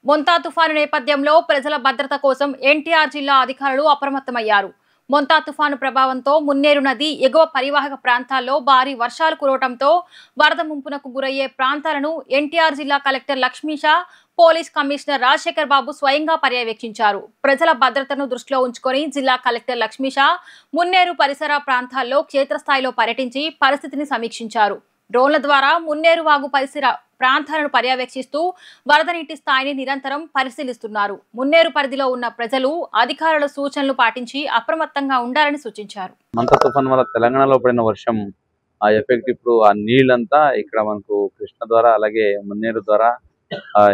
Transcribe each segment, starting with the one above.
మొంతా తుఫాను నేపథ్యంలో ప్రజల భద్రత కోసం ఎన్టీఆర్ జిల్లా అధికారులు అప్రమత్తమయ్యారు. మొంతా తుఫాను ప్రభావంతో మున్నేరు నది ఎగువ పరివాహక ప్రాంతాల్లో భారీ వర్షాలు కురవడంతో వరద ముంపునకు గురయ్యే ప్రాంతాలను ఎన్టీఆర్ జిల్లా collector Lakshmisha, police commissioner Rajasekhar Babu స్వయంగా పర్యవేక్షించారు. ప్రజల భద్రతను దృష్టిలో ఉంచుకొని జిల్లా కలెక్టర్ లక్ష్మీషా మున్నేరు పరిసర ప్రాంతాల్లో క్షేత్రస్థాయిలో పర్యటించి పరిస్థితిని సమీక్షించారు. డ్రోన్ల ద్వారా మున్నేరు వాగు పరిసర ప్రాంతాలను పర్యవేక్షిస్తూ వరద నీటి స్థాయిని నిరంతరం పరిశీలిస్తున్నారు. మున్నేరు పరిధిలో ఉన్న ప్రజలు అధికారుల సూచనలు పాటించి అప్రమత్తంగా ఉండాలని సూచించారు. మంత తుఫాన్ వల్ల తెలంగాణలో పడిన వర్షం ఆ ఎఫెక్ట్ ఇప్పుడు ఆ నీళ్ళంతా ఇక్కడ మనకు కృష్ణ ద్వారా అలాగే మున్నేరు ద్వారా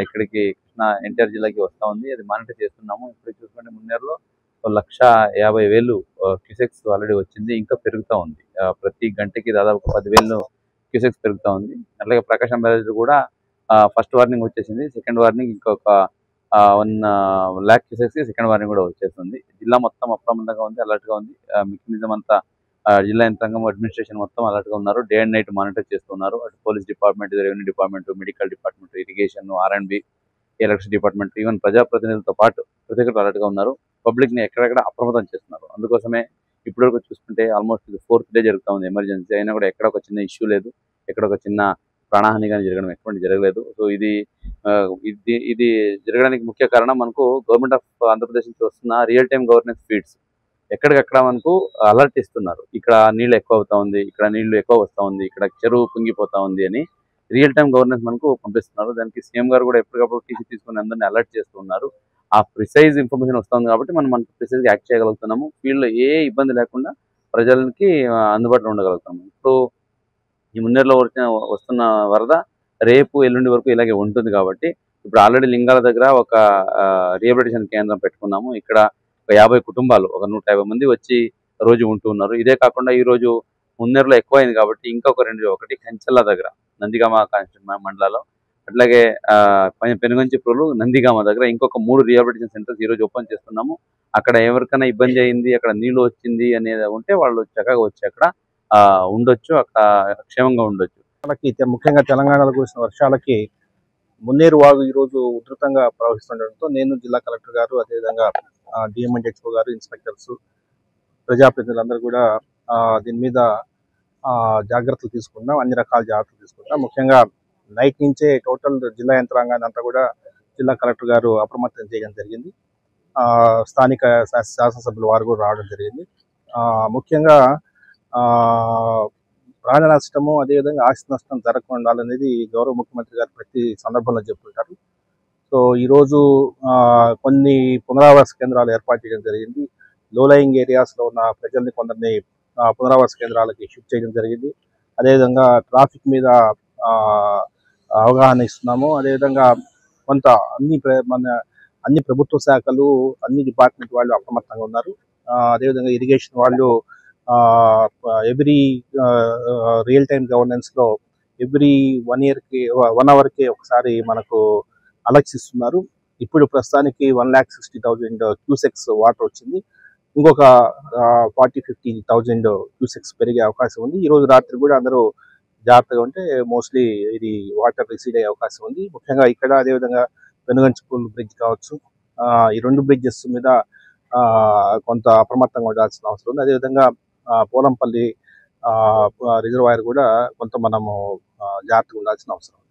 ఇక్కడికి కృష్ణ ఎన్టీఆర్ జిల్లాకి వస్తా ఉంది. అది మానిటర్ చేస్తున్నాము. ఇప్పుడు చూసుకుంటే మున్నేరులో 1,50,000 క్యూసెక్స్ ఆల్రెడీ వచ్చింది. ఇంకా పెరుగుతూ ఉంది. ప్రతి గంటకి దాదాపు 10,000 క్యూసెక్స్ పెరుగుతూ ఉంది. అలాగే ప్రకాశం బ్యారేజ్ కూడా ఫస్ట్ వార్నింగ్ వచ్చేసింది. సెకండ్ వార్నింగ్ ఇంకొక 1,00,000 క్యూసెక్స్ సెకండ్ వార్నింగ్ కూడా వచ్చేస్తుంది. జిల్లా మొత్తం అప్రమత్తంగా ఉంది, అలర్ట్ గా ఉంది. మెకానిజం అంతా జిల్లా యంత్రాంగం, అడ్మినిస్ట్రేషన్ మొత్తం అలర్ట్ గా ఉన్నారు. డే అండ్ నైట్ మానిటర్ చేస్తున్నారు. అటు police department, revenue department, medical department, irrigation, R&B, electricity department, even ప్రజాప్రతినిధులతో పాటు ప్రతి ఒక్కరు అలర్ట్ గా ఉన్నారు. పబ్లిక్ ని ఎక్కడెక్కడ అప్రమత్తం చేస్తున్నారు. అందుకోసమే ఇప్పటివరకు చూసుకుంటే ఆల్మోస్ట్ ఇది 4th డే జరుగుతూ ఉంది. ఎమర్జెన్సీ అయినా కూడా ఎక్కడ ఒక చిన్న ఇష్యూ లేదు, ఎక్కడ ఒక చిన్న ప్రాణహాని కానీ జరగడం ఎటువంటి జరగలేదు. సో ఇది జరగడానికి ముఖ్య కారణం మనకు గవర్నమెంట్ ఆఫ్ ఆంధ్రప్రదేశ్ నుంచి వస్తున్న రియల్ టైమ్ గవర్నెన్స్ ఫీడ్స్. ఎక్కడికక్కడ మనకు అలర్ట్ ఇస్తున్నారు. ఇక్కడ నీళ్ళు ఎక్కువ అవుతా ఉంది, ఇక్కడ నీళ్లు ఎక్కువ వస్తూ ఉంది, ఇక్కడ చెరువు పొంగిపోతా ఉంది అని రియల్ టైమ్ గవర్నెన్స్ మనకు పంపిస్తున్నారు. దానికి సీఎం గారు కూడా ఎప్పటికప్పుడు టీసీ తీసుకుని అందరినీ అలర్ట్ చేస్తున్నారు. ఆ ప్రిసైజ్ ఇన్ఫర్మేషన్ వస్తుంది కాబట్టి మనం ప్రిసైజ్ యాక్ట్ చేయగలుగుతున్నాము. ఫీల్డ్లో ఏ ఇబ్బంది లేకుండా ప్రజలకి అందుబాటులో ఉండగలుగుతాము. ఇప్పుడు ఈ మున్నేరులో వస్తున్న వరద రేపు ఎల్లుండి వరకు ఇలాగే ఉంటుంది కాబట్టి ఇప్పుడు ఆల్రెడీ లింగాల దగ్గర ఒక రిహాబిలిటేషన్ కేంద్రం పెట్టుకున్నాము. ఇక్కడ ఒక 50 కుటుంబాలు, ఒక 150 మంది వచ్చి రోజు ఉంటూ ఉన్నారు. ఇదే కాకుండా ఈ రోజు మున్నేరులో ఎక్కువైంది కాబట్టి ఇంకొక ఒకటి కంచెల్ల దగ్గర నందిగామ మండలాల్లో, అట్లాగే పెనుగంచిప్రోలు, నందిగామ దగ్గర ఇంకొక 3 రిహాబిలిటేషన్ సెంటర్స్ ఈ రోజు ఓపెన్ చేస్తున్నాము. అక్కడ ఎవరికైనా ఇబ్బంది అయింది, అక్కడ నీళ్లు వచ్చింది అనేది ఉంటే వాళ్ళు చక్కగా వచ్చి అక్కడ ఉండొచ్చు, అక్కడ క్షేమంగా ఉండొచ్చు. ముఖ్యంగా తెలంగాణలో కురిసిన వర్షాలకి మున్నేరు వాగు ఈ రోజు ఉధృతంగా ప్రవహిస్తుండటంతో నేను జిల్లా కలెక్టర్ గారు, అదేవిధంగా DMHO గారు, ఇన్స్పెక్టర్స్, ప్రజాప్రతినిధులందరూ కూడా దీని మీద జాగ్రత్తలు తీసుకుంటాం. అన్ని రకాల జాగ్రత్తలు తీసుకుంటాం. ముఖ్యంగా నైట్ నుంచే టోటల్ జిల్లా యంత్రాంగాన్ని అంతా కూడా జిల్లా కలెక్టర్ గారు అప్రమత్తం చేయడం జరిగింది. స్థానిక శాసనసభ్యుల వారు కూడా రావడం జరిగింది. ముఖ్యంగా ప్రాణ నష్టము, అదేవిధంగా ఆస్తి నష్టం జరగకుండా ఉండాలనేది గౌరవ ముఖ్యమంత్రి గారు ప్రతి సందర్భంలో చెప్తుంటారు. సో ఈరోజు కొన్ని పునరావాస కేంద్రాలు ఏర్పాటు చేయడం జరిగింది. లోలయింగ్ ఏరియాస్లో ఉన్న ప్రజల్ని కొందరిని పునరావాస కేంద్రాలకి షిఫ్ట్ చేయడం జరిగింది. అదేవిధంగా ట్రాఫిక్ మీద అవగాహన ఇస్తున్నాము. అదేవిధంగా కొంత అన్ని ప్రభుత్వ శాఖలు, అన్ని డిపార్ట్మెంట్ వాళ్ళు అప్రమత్తంగా ఉన్నారు. అదేవిధంగా ఇరిగేషన్ వాళ్ళు ఎవ్రీ రియల్ టైమ్ గవర్నెన్స్ లో ఎవ్రీ 1 hourకి ఒకసారి మనకు అలర్ట్స్ ఇస్తున్నారు. ఇప్పుడు ప్రస్తుతానికి 1,60,000 క్యూసెక్స్ వాటర్ వచ్చింది. ఇంకొక 40-50,000 క్యూసెక్స్ పెరిగే అవకాశం ఉంది. ఈ రోజు రాత్రి కూడా అందరూ జాగ్రత్తగా ఉంటే మోస్ట్లీ ఇది వాటర్ రిసీడ్ అయ్యే అవకాశం ఉంది. ముఖ్యంగా ఇక్కడ అదేవిధంగా పెనుగంచిపూల్ బ్రిడ్జ్ కావచ్చు, ఈ 2 బ్రిడ్జెస్ మీద కొంత అప్రమత్తంగా ఉండాల్సిన అవసరం ఉంది. అదేవిధంగా పోలంపల్లి రిజర్వాయర్ కూడా కొంత మనము జాగ్రత్తగా ఉండాల్సిన అవసరం ఉంది.